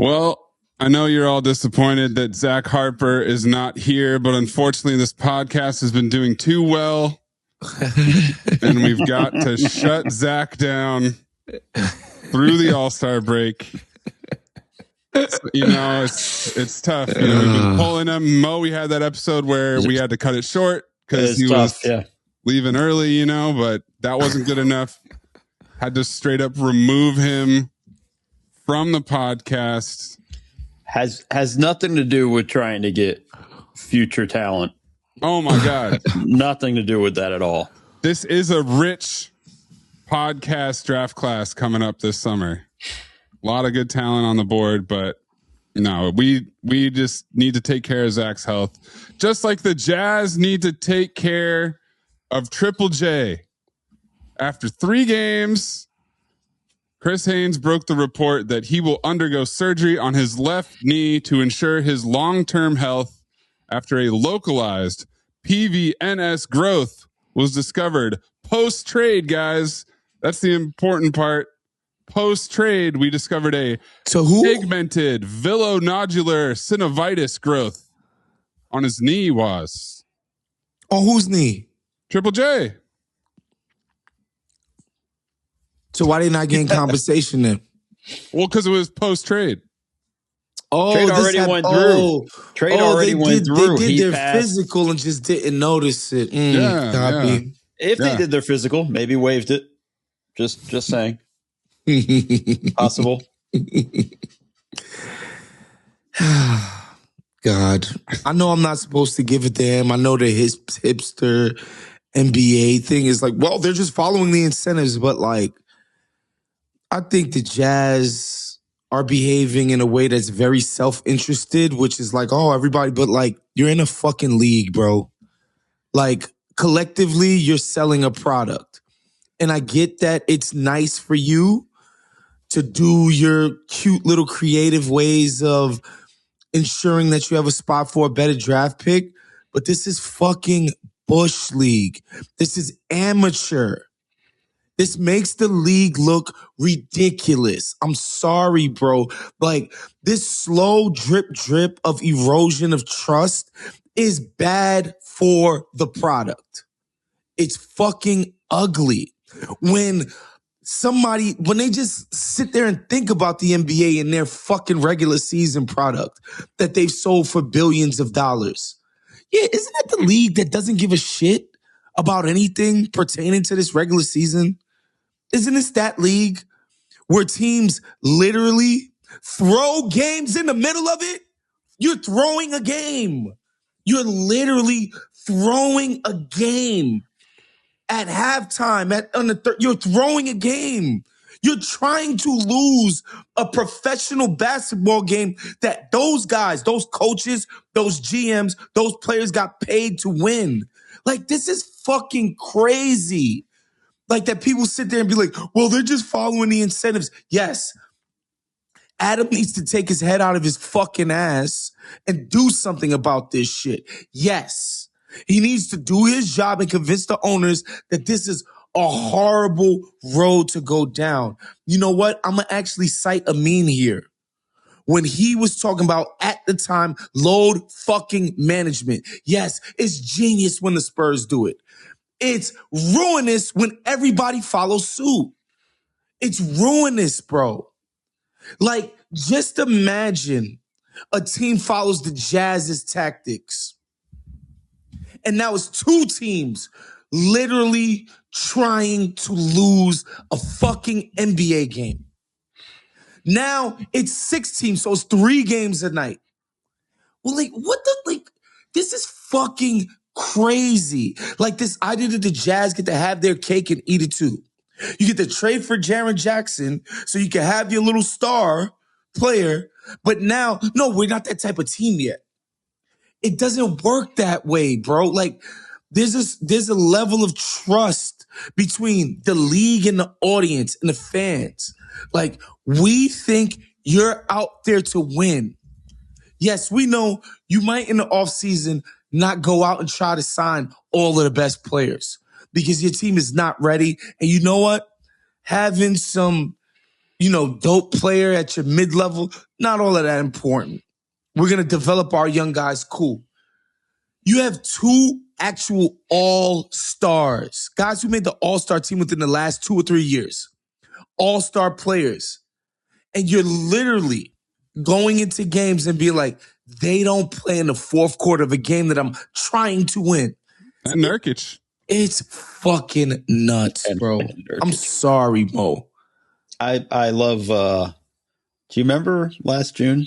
Well, I know you're all disappointed that Zach Harper is not here, but unfortunately this podcast has been doing too well. And we've got to shut Zach down through the All-Star break. It's tough. We've been pulling him. Mo, we had that episode where we had to cut it short because he was leaving early, but that wasn't good enough. Had to straight up remove him from the podcast. Has nothing to do with trying to get future talent. Oh my God. Nothing to do with that at all. This is a rich podcast draft class coming up this summer. A lot of good talent on the board, but no, we just need to take care of Zach's health. Just like the Jazz need to take care of Triple J. After 3 games, Chris Haynes broke the report that he will undergo surgery on his left knee to ensure his long-term health after a localized PVNS growth was discovered post-trade, guys. That's the important part. Post-trade, we discovered a pigmented villonodular synovitis growth on his knee was. On whose knee? Triple J. So why they not getting compensation then? Well, because it was post-trade. Oh, Trade already went through. Trade already went through. They did their physical and just didn't notice it. If they did their physical, maybe waived it. Just saying. Possible. God. I know I'm not supposed to give it to him. I know that his hipster NBA thing is like, well, they're just following the incentives, but I think the Jazz are behaving in a way that's very self-interested, which is like, oh, everybody, but you're in a fucking league, bro. Collectively, you're selling a product. And I get that it's nice for you to do your cute little creative ways of ensuring that you have a spot for a better draft pick, but this is fucking Bush League. This is amateur. This makes the league look ridiculous. I'm sorry, bro. This slow drip of erosion of trust is bad for the product. It's fucking ugly. When they just sit there and think about the NBA and their fucking regular season product that they've sold for billions of dollars. Yeah, isn't that the league that doesn't give a shit about anything pertaining to this regular season? Isn't this that league where teams literally throw games in the middle of it? You're throwing a game. You're literally throwing a game at halftime. You're throwing a game. You're trying to lose a professional basketball game that those guys, those coaches, those GMs, those players got paid to win. This is fucking crazy. That people sit there and be like, well, they're just following the incentives. Yes. Adam needs to take his head out of his fucking ass and do something about this shit. Yes. He needs to do his job and convince the owners that this is a horrible road to go down. You know what? I'm going to actually cite Amin here. When he was talking about, at the time, load fucking management. Yes, it's genius when the Spurs do it. It's ruinous when everybody follows suit. It's ruinous, bro. Just imagine a team follows the Jazz's tactics. And now it's 2 teams literally trying to lose a fucking NBA game. Now it's 6 teams, so it's 3 games a night. Well, this is fucking crazy. This idea that the Jazz get to have their cake and eat it too. You get to trade for Jaren Jackson so you can have your little star player, but now, no, we're not that type of team yet. It doesn't work that way, bro. There's a level of trust between the league and the audience and the fans. We think you're out there to win. Yes, we know you might in the offseason not go out and try to sign all of the best players because your team is not ready. And you know what? Having some dope player at your mid-level. Not all of that important. We're going to develop our young guys. Cool. You have 2 actual all-stars, guys who made the all-star team within the last 2 or 3 years, all-star players. And you're literally going into games and being like, they don't play in the fourth quarter of a game that I'm trying to win. And Nurkic. It's fucking nuts, bro. I'm sorry, Mo. I love, do you remember last June,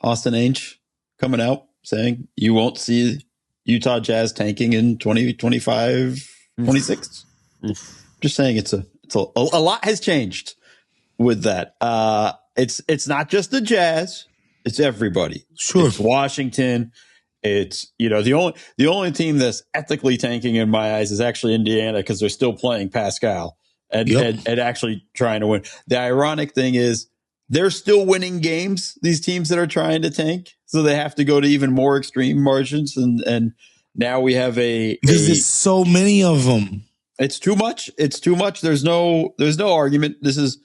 Austin Ainge coming out saying you won't see Utah Jazz tanking in 2025, 26? Just saying it's a lot has changed with that. It's not just the Jazz, it's everybody. Sure. It's Washington. It's, the only team that's ethically tanking in my eyes is actually Indiana because they're still playing Pascal and actually trying to win. The ironic thing is they're still winning games, these teams that are trying to tank. So they have to go to even more extreme margins. And now we have there's so many of them. It's too much. It's too much. There's no argument. This is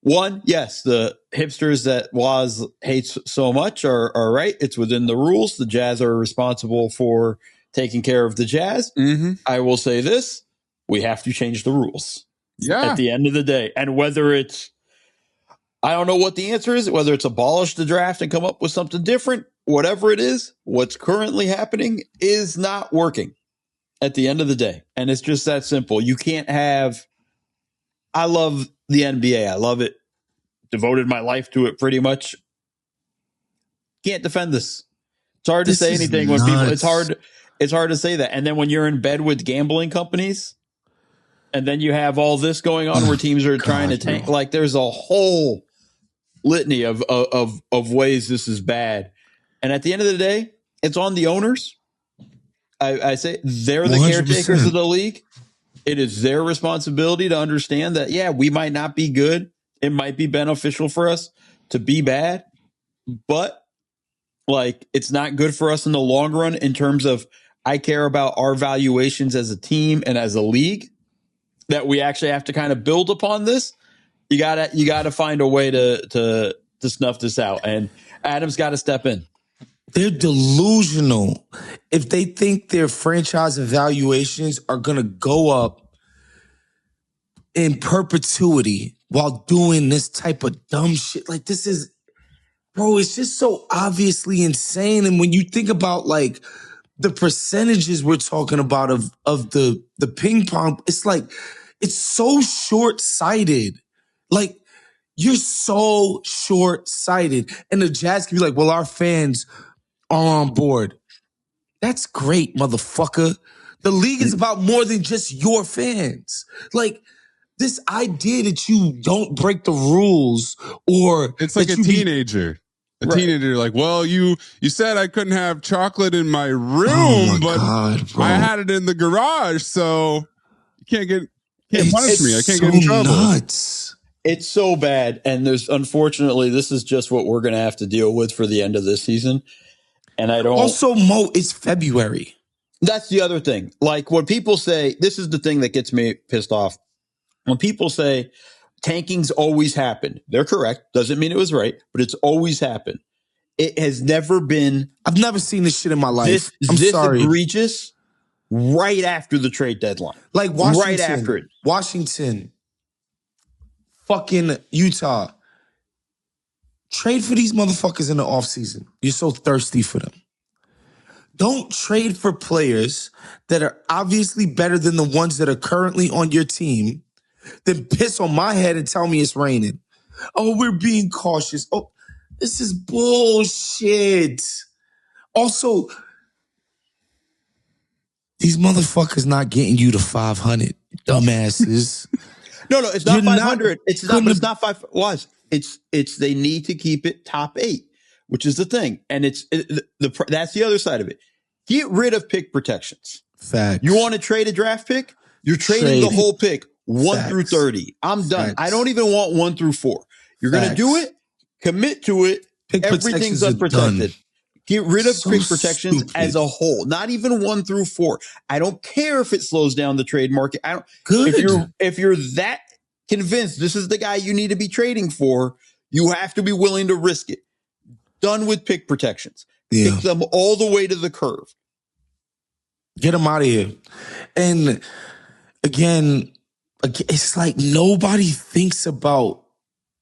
one. Yes, the hipsters that Waz hates so much are right. It's within the rules. The Jazz are responsible for taking care of the Jazz. Mm-hmm. I will say this. We have to change the rules. Yeah. At the end of the day. And whether it's, I don't know what the answer is, whether it's abolish the draft and come up with something different, whatever it is, what's currently happening is not working at the end of the day. And it's just that simple. You can't have, I love the NBA. I love it. Devoted my life to it pretty much. Can't defend this. It's hard to say anything when people, it's hard to say that. And then when you're in bed with gambling companies, and then you have all this going on where teams are trying to tank, like there's a whole litany of ways this is bad. And at the end of the day, it's on the owners. I say they're the 100%. Caretakers of the league. It is their responsibility to understand that, yeah, we might not be good. It might be beneficial for us to be bad, but like it's not good for us in the long run in terms of I care about our valuations as a team and as a league, that we actually have to kind of build upon this. You gotta find a way to snuff this out, and Adam's got to step in. They're delusional if they think their franchise evaluations are gonna go up in perpetuity while doing this type of dumb shit. Like this is, bro, it's just so obviously insane. And when you think about like the percentages we're talking about of the ping pong, it's like, it's so short-sighted. Like, you're so short-sighted. And the Jazz can be like, well, our fans are on board. That's great, motherfucker. The league is about more than just your fans. Like, this idea that you don't break the rules or... It's like a teenager. Teenager, like, well, you said I couldn't have chocolate in my room, but I had it in the garage, so you can't punish me. I can't get in trouble. Nuts. It's so bad, and unfortunately, this is just what we're going to have to deal with for the end of this season. And I don't. Also, Mo, it's February. That's the other thing. Like when people say, this is the thing that gets me pissed off. When people say tanking's always happened, they're correct. Doesn't mean it was right, but it's always happened. It has never been. I've never seen this shit in my life. This egregious right after the trade deadline. Like Washington. Right after it. Washington. Fucking Utah. Trade for these motherfuckers in the offseason. You're so thirsty for them. Don't trade for players that are obviously better than the ones that are currently on your team, then piss on my head and tell me it's raining. Oh, we're being cautious. Oh, this is bullshit. Also, these motherfuckers not getting you to 500, dumbasses. No, it's not 500. It's not 5. Was it's they need to keep it top 8, which is the thing, and that's the other side of it. Get rid of pick protections. Facts. You want to trade a draft pick? You're trading the whole pick 1 through 30. I'm done. Facts. I don't even want 1 through 4. You're going to do it. Commit to it. Pick Everything's unprotected. Get rid of pick protections as a whole, not even 1 through 4. I don't care if it slows down the trade market. I don't. Good. If you're that convinced this is the guy you need to be trading for, you have to be willing to risk it. Done with pick protections. Yeah. Pick them all the way to the curve. Get him out of here. And again, it's like nobody thinks about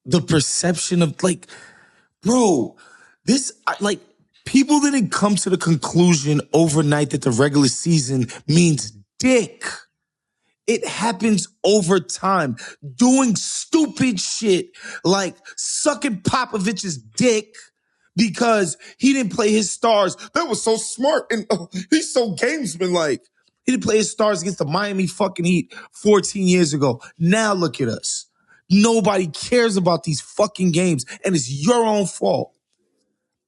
the perception of like, bro, people didn't come to the conclusion overnight that the regular season means dick. It happens over time. Doing stupid shit like sucking Popovich's dick because he didn't play his stars. That was so smart. And he's so gamesman-like. He didn't play his stars against the Miami fucking Heat 14 years ago. Now look at us. Nobody cares about these fucking games, and it's your own fault.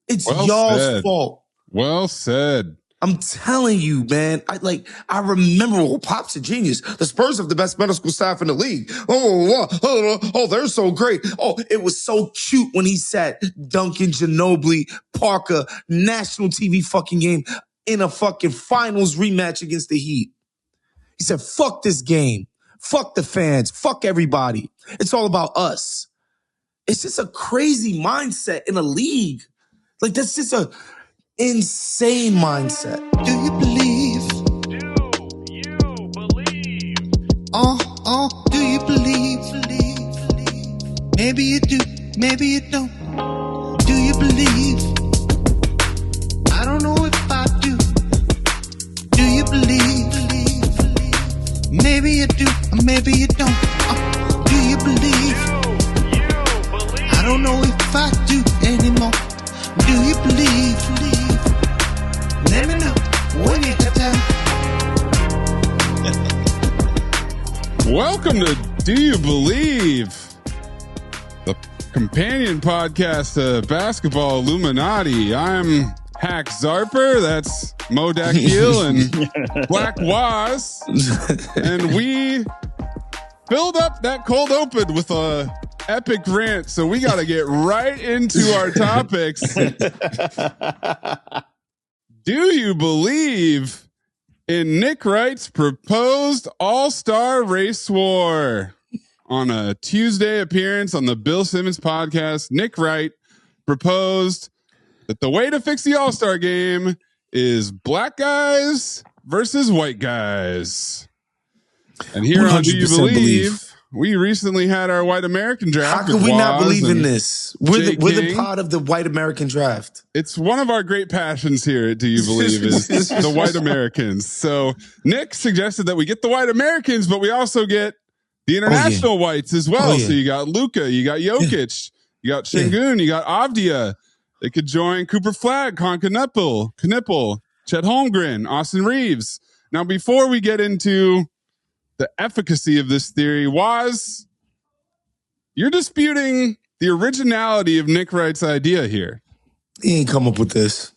It's y'all's fault. Well said. I'm telling you, man. I remember, Pop's a genius. The Spurs have the best medical staff in the league. Oh, they're so great. Oh, it was so cute when he sat Duncan, Ginobili, Parker, national TV fucking game in a fucking finals rematch against the Heat. He said, fuck this game. Fuck the fans. Fuck everybody. It's all about us. It's just a crazy mindset in a league. Like, that's just a insane mindset. Do you believe? Do you believe? Do you believe? Maybe you do, maybe you don't. Do you believe? I don't know if I do. Do you believe? Maybe you do, or maybe you don't. Do you believe? I don't know if I do anymore. Do you believe? Let me know when you get down. Welcome to Do You Believe? The companion podcast to Basketball Illuminati. I'm Hack Zarper. That's Mo Dakhil and Black Waz. And we filled up that cold open with a epic rant, so we got to get right into our topics. Do you believe in Nick Wright's proposed all-star race war? On a Tuesday appearance on the Bill Simmons podcast, Nick Wright proposed that the way to fix the all-star game is black guys versus white guys. And here on Do You Believe, we recently had our white American draft. How could we not believe in this? We're the part of the white American draft. It's one of our great passions here at Do You Believe is the white Americans. So Nick suggested that we get the white Americans, but we also get the international whites as well. So you got Luka, you got Jokic, you got Şengün, you got Avdia. They could join Cooper Flag, Con Knuppel, Chet Holmgren, Austin Reeves. Now, before we get into the efficacy of this theory, Waz, you're disputing the originality of Nick Wright's idea here. He ain't come up with this.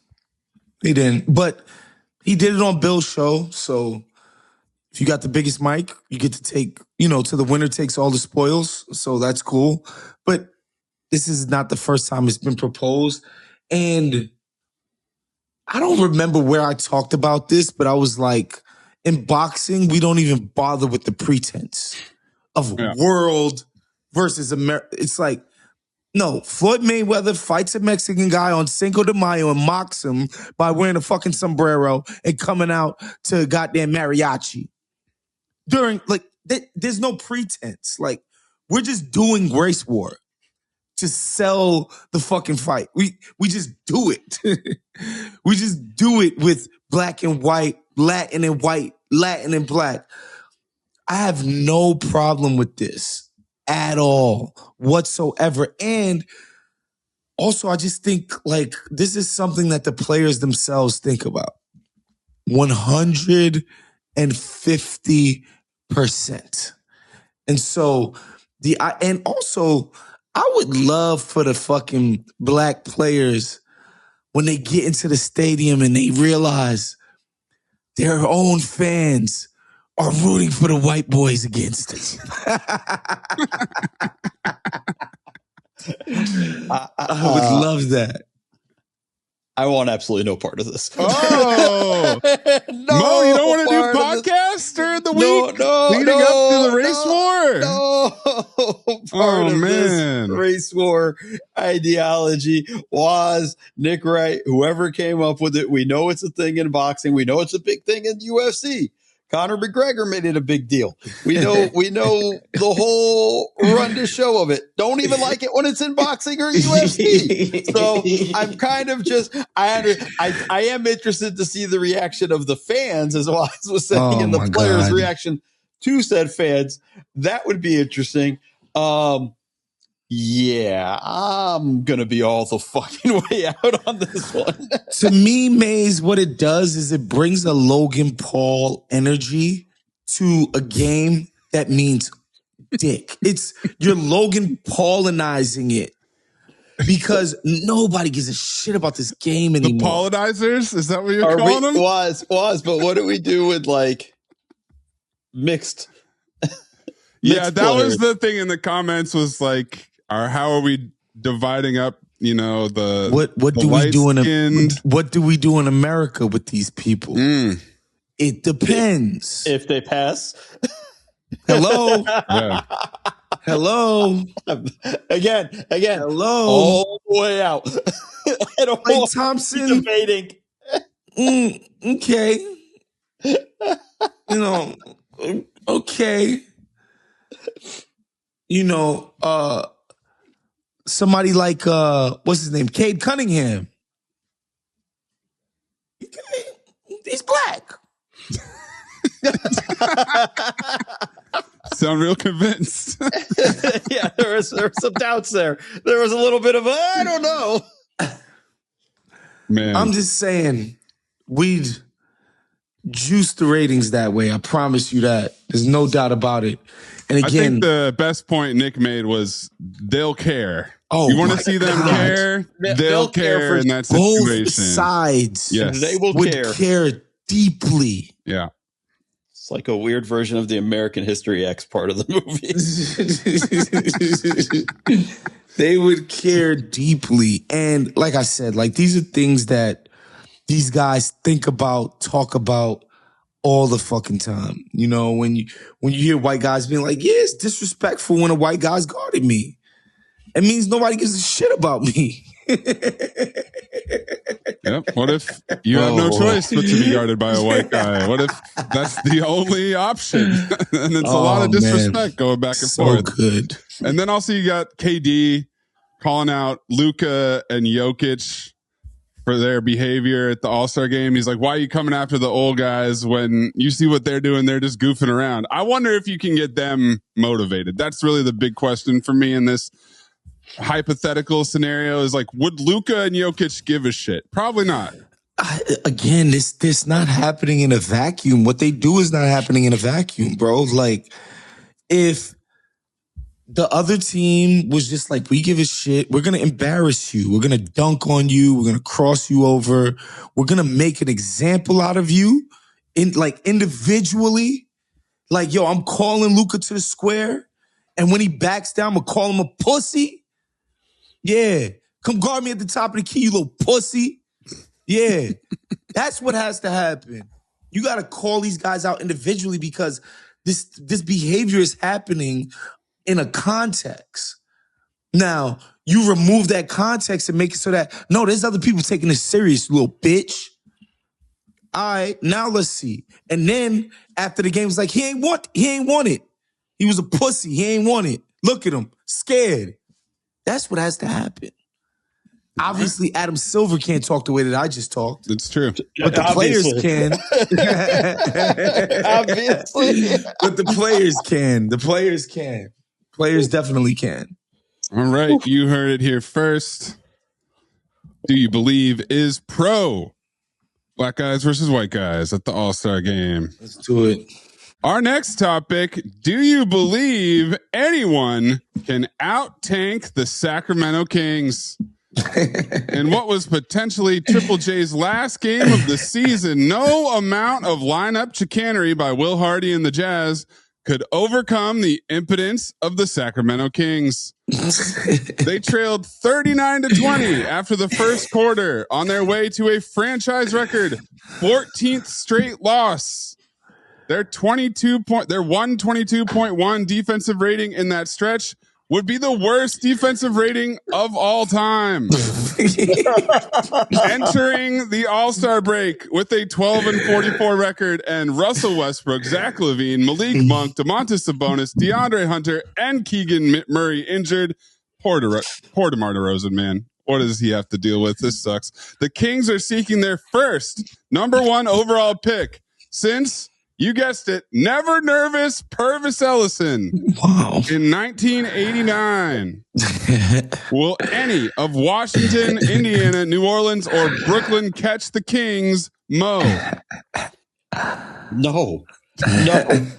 He didn't. But he did it on Bill's show. So if you got the biggest mic, you get to take, to the winner takes all the spoils. So that's cool. But this is not the first time it's been proposed. And I don't remember where I talked about this, but I was like, in boxing, we don't even bother with the pretense of world versus America. It's like, no, Floyd Mayweather fights a Mexican guy on Cinco de Mayo and mocks him by wearing a fucking sombrero and coming out to goddamn mariachi. There's no pretense. Like, we're just doing race war to sell the fucking fight. We just do it. We just do it with black and white, Latin and white, Latin and black. I have no problem with this at all whatsoever. And also, I just think like this is something that the players themselves think about. 150%. And so and also I would love for the fucking black players when they get into the stadium and they realize their own fans are rooting for the white boys against us. I would love that. I want absolutely no part of this. Oh, Mo, you don't want to do podcast during the week? No, leading up to the race war. No, part of this race war ideology was Nick Wright, whoever came up with it. We know it's a thing in boxing. We know it's a big thing in UFC. Conor McGregor made it a big deal. We know the whole run to show of it. Don't even like it when it's in boxing or UFC. So I'm kind of just I am interested to see the reaction of the fans, as Waz was saying, and the players' reaction to said fans. That would be interesting. Yeah, I'm going to be all the fucking way out on this one. To me, Maze, what it does is it brings a Logan Paul energy to a game that means dick. You're Logan Paulinizing it because nobody gives a shit about this game anymore. The Paulinizers? Is that what you're calling them? Was, but what do we do with like mixed yeah, that players? was the thing in the comments was like, how are we dividing up, the what do we do in America with these people? It depends. If they pass. Hello. Yeah. Hello. Again. Hello. All the way out. I don't Clay Thompson debating. Okay. Okay. Somebody like what's his name? Cade Cunningham. He's black. Sound real convinced. Yeah, there was some doubts there. There was a little bit of I don't know. Man, I'm just saying we'd juice the ratings that way. I promise you that. There's no doubt about it. And again, I think the best point Nick made was they'll care. Oh, you want to see them care? They'll care in that situation. Both sides. Yes. They will care deeply. Yeah. It's like a weird version of the American History X part of the movie. They would care deeply. And like I said, like these are things that these guys think about, talk about all the fucking time. When you hear white guys being like, yeah, it's disrespectful when a white guy's guarding me. It means nobody gives a shit about me. Yep. What if you have no choice but to be guarded by a white guy? What if that's the only option? And it's a lot of disrespect going back and forth. So good. And then also you got KD calling out Luka and Jokic for their behavior at the All-Star game. He's like, why are you coming after the old guys when you see what they're doing? They're just goofing around. I wonder if you can get them motivated. That's really the big question for me in this hypothetical scenario is like, would Luka and Jokic give a shit? Probably not. Again, this not happening in a vacuum. What they do is not happening in a vacuum, bro. Like, if the other team was just like, we give a shit, we're going to embarrass you. We're going to dunk on you. We're going to cross you over. We're going to make an example out of you individually. Like, yo, I'm calling Luka to the square. And when he backs down, I'm going to call him a pussy. Yeah. Come guard me at the top of the key, you little pussy. Yeah. That's what has to happen. You got to call these guys out individually because this behavior is happening in a context. Now, you remove that context and make it so that, no, there's other people taking this serious, you little bitch. All right, now let's see. And then after the game, it's like, he ain't want it. He was a pussy. He ain't want it. Look at him, scared. That's what has to happen. Obviously, Adam Silver can't talk the way that I just talked. It's true. But the players can. Obviously. But the players can. The players can. Players definitely can. All right. You heard it here first. Do you believe is pro black guys versus white guys at the All-Star game? Let's do it. Our next topic, do you believe anyone can out-tank the Sacramento Kings? In what was potentially Triple J's last game of the season, no amount of lineup chicanery by Will Hardy and the Jazz could overcome the impotence of the Sacramento Kings. They trailed 39-20 after the first quarter on their way to a franchise record 14th straight loss. Their 122.1 defensive rating in that stretch would be the worst defensive rating of all time. Entering the All-Star break with a 12-44 record, and Russell Westbrook, Zach LaVine, Malik Monk, Domantas Sabonis, DeAndre Hunter, and Keegan Murray injured. Poor DeMar DeRozan, man. What does he have to deal with? This sucks. The Kings are seeking their first #1 overall pick since, you guessed it, Never Nervous Purvis Ellison. Wow. In 1989. Will any of Washington, Indiana, New Orleans, or Brooklyn catch the Kings, Mo? No. And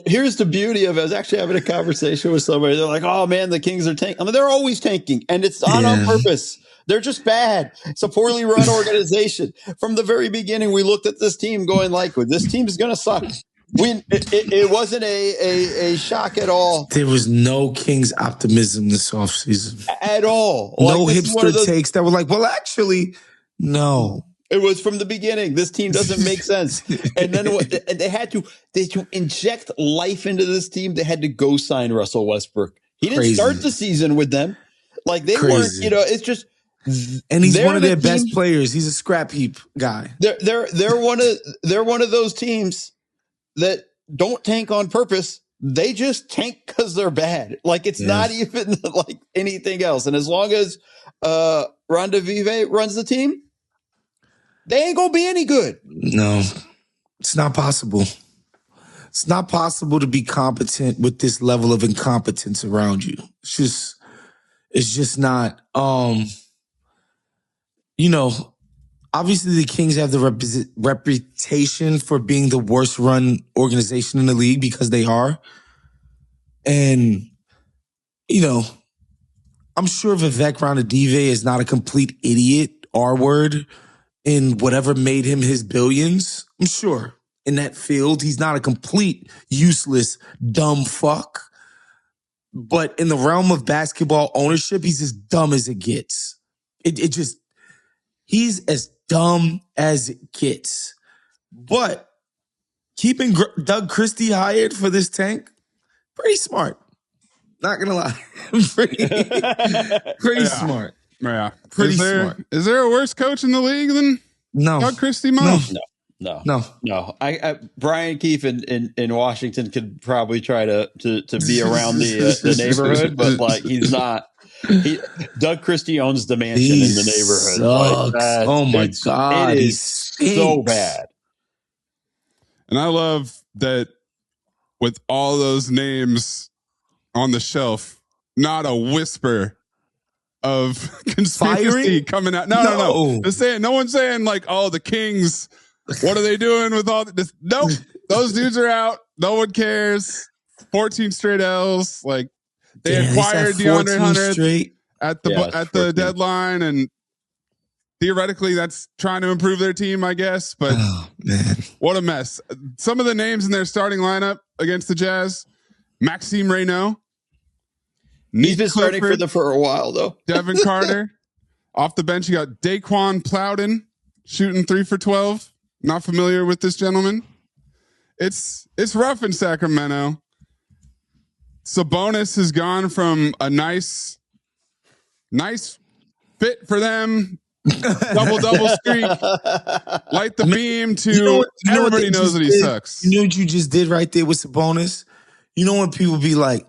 here's the beauty of it. I was actually having a conversation with somebody. They're like, oh, man, the Kings are tanking. I mean, they're always tanking, and it's not on purpose. They're just bad. It's a poorly run organization. From the very beginning, we looked at this team going like, well, this team is going to suck. It wasn't a shock at all. There was no Kings optimism this offseason. At all. No hipster takes that were like, well, actually, no. It was from the beginning. This team doesn't make sense. And then they had to inject life into this team. They had to go sign Russell Westbrook. He didn't start the season with them. Like they weren't, it's just. And he's one of their best players. He's a scrap heap guy. They're one of those teams that don't tank on purpose. They just tank because they're bad. Like it's not even like anything else. And as long as Ronda Vive runs the team, they ain't gonna be any good. No, it's not possible. It's not possible to be competent with this level of incompetence around you. It's just not. Obviously the Kings have the reputation for being the worst run organization in the league because they are. And, I'm sure Vivek Ranadive is not a complete idiot, R-word, in whatever made him his billions. I'm sure in that field, he's not a complete useless, dumb fuck. But in the realm of basketball ownership, he's as dumb as it gets. He's as dumb as it gets. But keeping Doug Christie hired for this tank, pretty smart. Not gonna lie. pretty smart. Yeah. Pretty smart. Is there a worse coach in the league than Doug Christie, Mo? No. Brian Keefe in Washington could probably try to be around the neighborhood, but like he's not. Doug Christie owns the mansion in the neighborhood. Like, oh my God. It is so bad. And I love that with all those names on the shelf, not a whisper of conspiracy coming out. No. Just saying, no one's saying like, oh, the Kings, what are they doing with all this? Nope. Those dudes are out. No one cares. 14 straight L's. Like, they acquired DeAndre Hunter at the deadline, and theoretically that's trying to improve their team, I guess. But what a mess. Some of the names in their starting lineup against the Jazz: Maxime Reynaud. He's been starting for a while though. Devin Carter. Off the bench, you got Daquan Plowden shooting 3 for 12. Not familiar with this gentleman. It's rough in Sacramento. Sabonis has gone from a nice fit for them, double streak, light the beam to everybody knows that he sucks. You know what you just did right there with Sabonis? You know when people be like,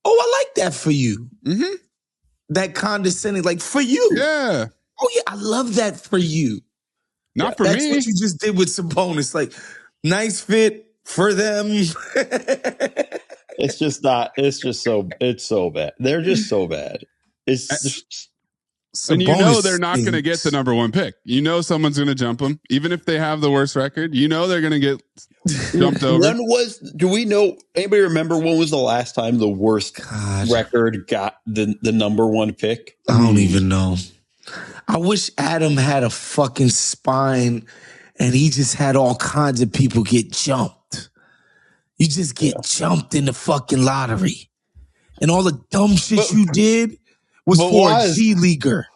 oh, I like that for you. Mm-hmm. That condescending, like for you. Yeah. Oh yeah, I love that for you. Not for me. That's what you just did with Sabonis. Like, nice fit for them. It's so bad. They're just so bad. And you know they're not going to get the #1 pick. You know someone's going to jump them. Even if they have the worst record, you know they're going to get jumped over. Do we know, anybody remember when was the last time the worst record got the #1 pick? I don't even know. I wish Adam had a fucking spine and he just had all kinds of people get jumped. You just get jumped in the fucking lottery. And all the dumb shit you did was for a G-leaguer.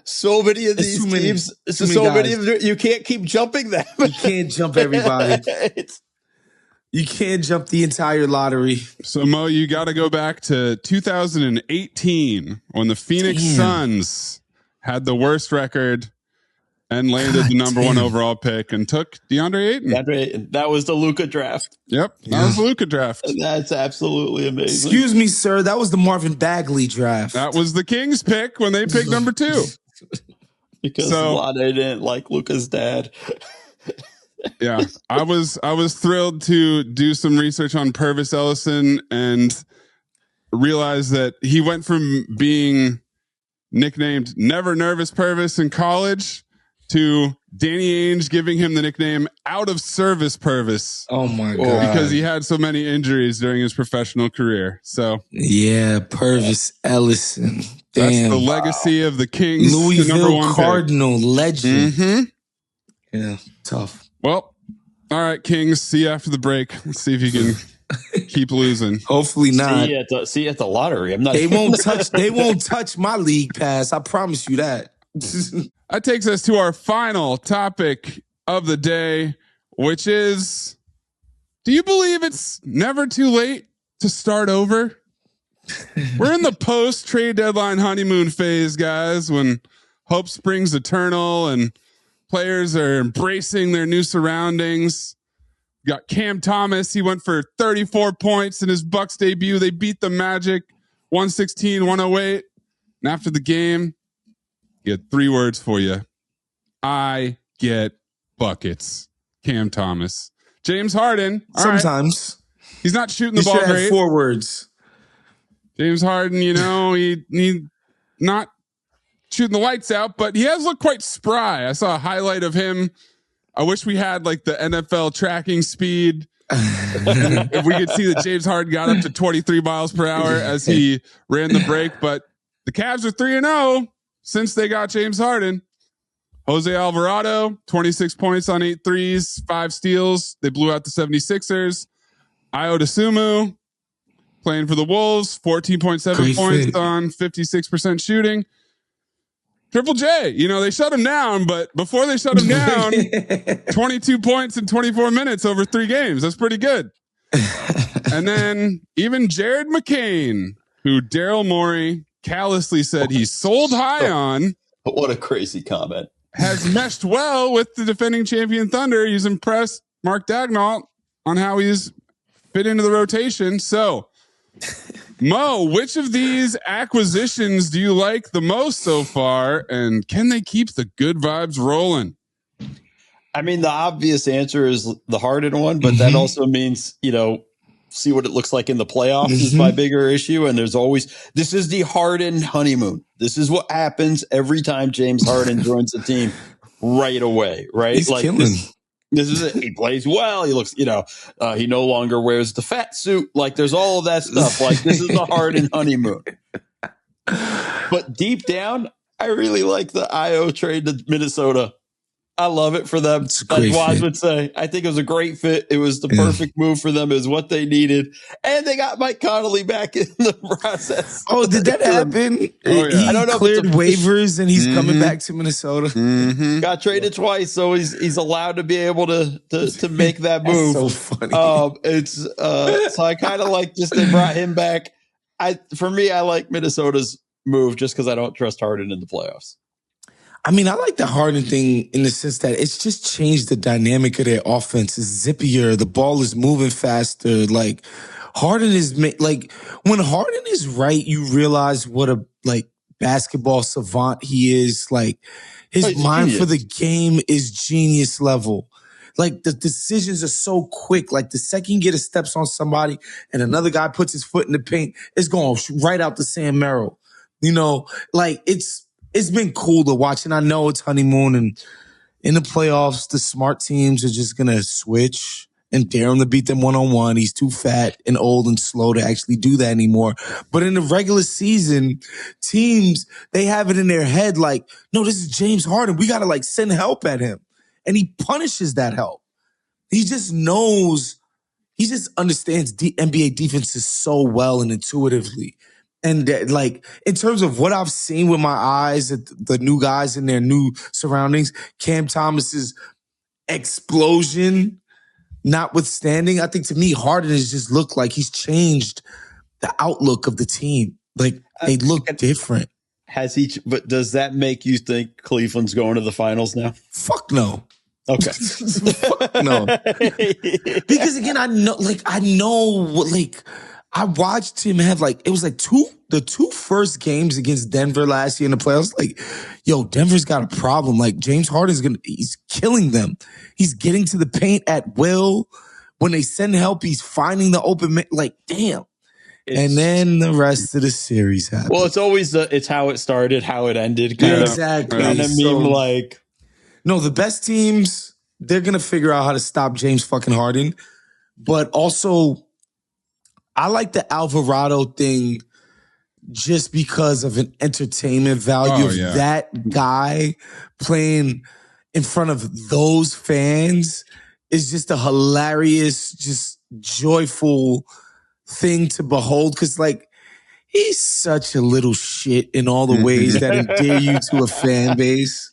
So many of these teams, you can't keep jumping them. You can't jump everybody. You can't jump the entire lottery. So, Mo, you got to go back to 2018 when the Phoenix Suns had the worst record and landed the number one overall pick and took DeAndre Ayton. That was the Luka draft. Yep, that was the Luka draft. That's absolutely amazing. Excuse me, sir. That was the Marvin Bagley draft. That was the Kings pick when they picked number 2. Because Vlade didn't like Luka's dad. Yeah, I was thrilled to do some research on Purvis Ellison and realize that he went from being nicknamed Never Nervous Purvis in college to Danny Ainge giving him the nickname Out of Service Purvis. Oh my God. Because he had so many injuries during his professional career. So yeah, Purvis Ellison. Damn. That's the legacy of the Kings. Louisville number 1 Cardinal legend. Mm-hmm. Yeah, tough. Well, all right, Kings. See you after the break. Let's see if you can keep losing. Hopefully not. See you at the lottery. They won't touch my league pass. I promise you that. That takes us to our final topic of the day, which is, do you believe it's never too late to start over? We're in the post-trade deadline honeymoon phase, guys, when hope springs eternal and players are embracing their new surroundings. You got Cam Thomas. He went for 34 points in his Bucks debut. They beat the Magic 116-108. And after the game, he had 3 words for you. I get buckets. Cam Thomas. James Harden. Sometimes. Right. He's not shooting the ball great. 4 words. James Harden, he not shooting the lights out, but he has looked quite spry. I saw a highlight of him. I wish we had like the NFL tracking speed. If we could see that James Harden got up to 23 miles per hour as he ran the break, but the Cavs are 3-0 since they got James Harden. Jose Alvarado, 26 points on 8 threes, 5 steals. They blew out the 76ers. Ayo Dosunmu playing for the Wolves, 14.7 points on 56% shooting. Triple J, they shut him down, but before they shut him down, 22 points in 24 minutes over 3 games. That's pretty good. And then even Jared McCain, who Daryl Morey callously said he sold high on. What a crazy comment. Has meshed well with the defending champion Thunder. He's impressed Mark Daigneault on how he's fit into the rotation. So, Mo, which of these acquisitions do you like the most so far? And can they keep the good vibes rolling? I mean, the obvious answer is the Harden one, but that also means, see what it looks like in the playoffs is my bigger issue. And this is the Harden honeymoon. This is what happens every time James Harden joins the team right away, right? He's killing. This is it. He plays well. He looks, he no longer wears the fat suit. Like there's all of that stuff. Like this is the Harden honeymoon. But deep down, I really like the Ayo trade to Minnesota. I love it for them. Like Waz would say, I think it was a great fit. It was the perfect move for them. It was what they needed. And they got Mike Conley back in the process. Oh, did that happen? Oh, yeah. He I don't know cleared waivers and he's coming back to Minnesota. Got traded twice, so he's allowed to be able to make that move. That's so funny. So I kind of like just they brought him back. For me, I like Minnesota's move just because I don't trust Harden in the playoffs. I mean, I like the Harden thing in the sense that it's just changed the dynamic of their offense. It's zippier. The ball is moving faster. Like Harden is when Harden is right, you realize what a basketball savant he is. Like his mind genius. for the game is genius level. Like the decisions are so quick. Like the second you get a steps on somebody and another guy puts his foot in the paint, it's going right out to Sam Merrill. It's been cool to watch, and I know it's honeymoon, and in the playoffs, the smart teams are just going to switch and dare him to beat them one-on-one. He's too fat and old and slow to actually do that anymore. But in the regular season, teams, they have it in their head like, no, this is James Harden. We got to send help at him. And he punishes that help. He just knows, he just understands NBA defenses so well and intuitively. And in terms of what I've seen with my eyes, the new guys in their new surroundings, Cam Thomas's explosion notwithstanding, I think to me, Harden has just looked like he's changed the outlook of the team. Like they look different. But does that make you think Cleveland's going to the finals now? Fuck no. Okay. Fuck no. Because again, I watched him have it was like the two first games against Denver last year in the playoffs. Like, yo, Denver's got a problem. Like James Harden's he's killing them. He's getting to the paint at will. When they send help, he's finding the open man. Like, damn. And then the rest of the series happened. Well, it's always it's how it started, how it ended. Exactly. Kind of meme like. No, the best teams, they're going to figure out how to stop James fucking Harden. But also, I like the Alvarado thing just because of an entertainment value of that guy playing in front of those fans is just a hilarious, just joyful thing to behold. Because, he's such a little shit in all the ways that endear you to a fan base.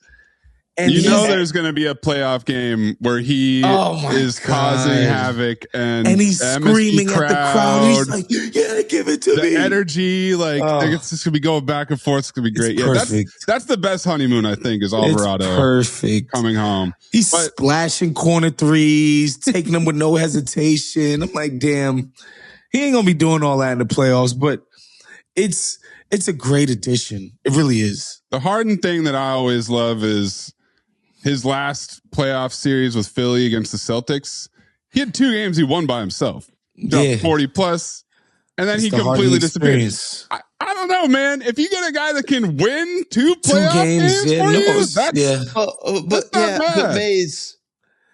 And there's going to be a playoff game where he is causing havoc and he's screaming at the crowd. He's like, yeah, give it to me. The energy, it's just going to be going back and forth. It's going to be great. That's the best honeymoon, I think, is Alvarado. It's perfect. Coming home. He's splashing corner threes, taking them with no hesitation. I'm like, damn, he ain't going to be doing all that in the playoffs, but it's a great addition. It really is. The Harden thing that I always love is his last playoff series with Philly against the Celtics. He had 2 games he won by himself. Dropped 40 plus, and then he completely disappeared. I don't know, man. If you get a guy that can win 2 playoff games for you, that's but Maze,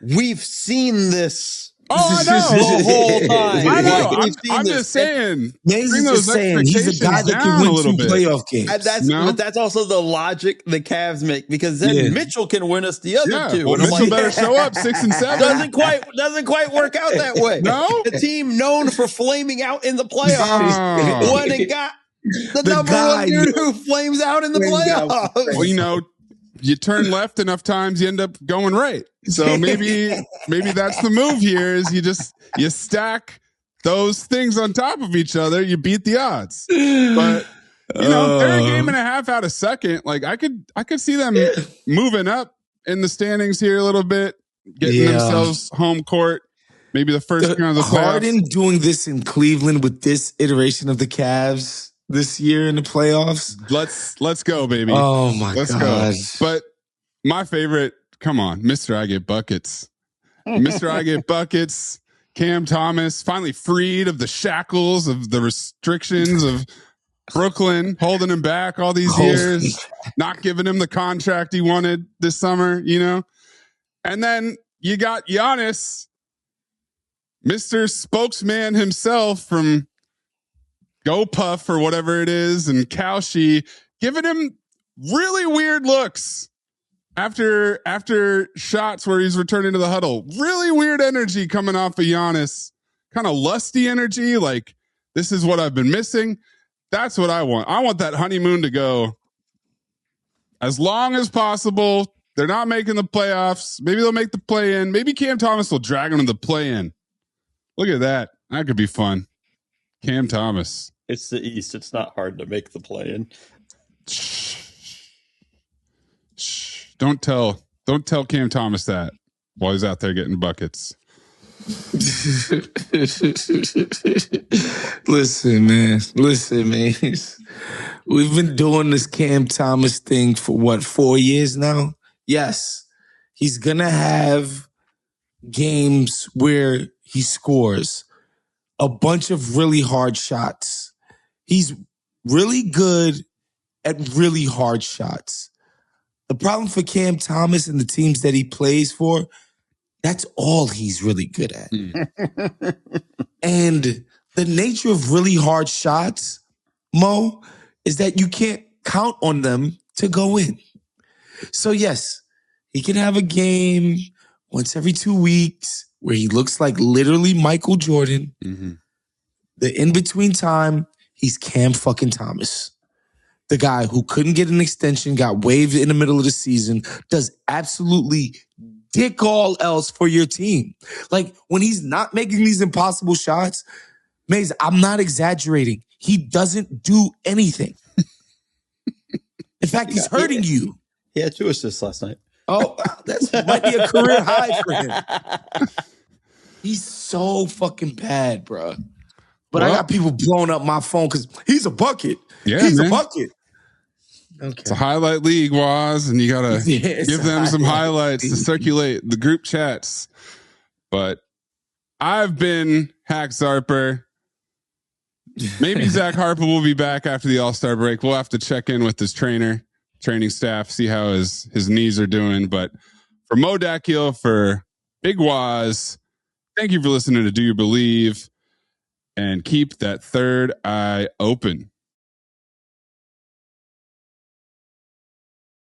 we've seen this. Oh, I know. The whole time. I know. I'm just saying. Maze is just saying he's a guy that can win 2 playoff games. But that's also the logic the Cavs make, because then Mitchell can win us the other 2. Well, Mitchell better show up 6 and 7. Doesn't quite work out that way. No, the team known for flaming out in the playoffs when it got the number one dude who flames out in the playoffs. Well, you turn left enough times, you end up going right. So maybe that's the move here is you stack those things on top of each other, you beat the odds. But they're a game and a half out of second. Like I could see them moving up in the standings here a little bit, getting themselves home court. Maybe the first round of the playoffs. Harden doing this in Cleveland with this iteration of the Cavs this year in the playoffs. Let's go, baby. Oh my God. Let's go. But my favorite, come on, Mr. I Get Buckets. Mr. I Get Buckets. Cam Thomas finally freed of the shackles of the restrictions of Brooklyn, holding him back all these years, not giving him the contract he wanted this summer, And then you got Giannis, Mr. Spokesman himself from GoPuff or whatever it is, and Kalshi giving him really weird looks after shots where he's returning to the huddle. Really weird energy coming off of Giannis. Kind of lusty energy, like this is what I've been missing. That's what I want. I want that honeymoon to go as long as possible. They're not making the playoffs. Maybe they'll make the play-in. Maybe Cam Thomas will drag them to the play-in. Look at that. That could be fun. Cam Thomas. It's the East. It's not hard to make the play-in. Don't tell Cam Thomas that while he's out there getting buckets. Listen, man. We've been doing this Cam Thomas thing for 4 years now? Yes. He's going to have games where he scores a bunch of really hard shots. He's really good at really hard shots. The problem for Cam Thomas and the teams that he plays for, that's all he's really good at. And the nature of really hard shots, Mo, is that you can't count on them to go in. So yes, he can have a game once every 2 weeks where he looks like literally Michael Jordan. Mm-hmm. The in-between time, he's Cam fucking Thomas. The guy who couldn't get an extension, got waived in the middle of the season, does absolutely dick all else for your team. Like, when he's not making these impossible shots, Maze, I'm not exaggerating. He doesn't do anything. In fact, he's hurting you. He had 2 assists last night. Oh, that might be a career high for him. He's so fucking bad, bro. But I got people blowing up my phone because he's a bucket. Yeah, he's man. a bucket. Okay. It's a highlight league, Waz, and you got to give them some highlights to circulate the group chats. But I've been Hack Zarper. Maybe Zach Harper will be back after the All-Star break. We'll have to check in with his training staff, see how his knees are doing. But for Mo Dakhil, for Big Waz, thank you for listening to Do You Believe? And keep that third eye open.